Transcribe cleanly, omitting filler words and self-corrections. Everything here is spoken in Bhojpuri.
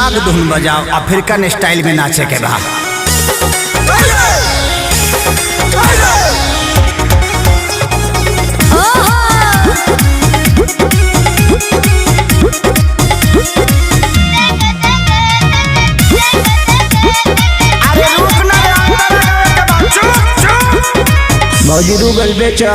नाग धुन बजाओ, अफ्रीकन स्टाइल में नाचे के बा। मौजी रूगल बेचो।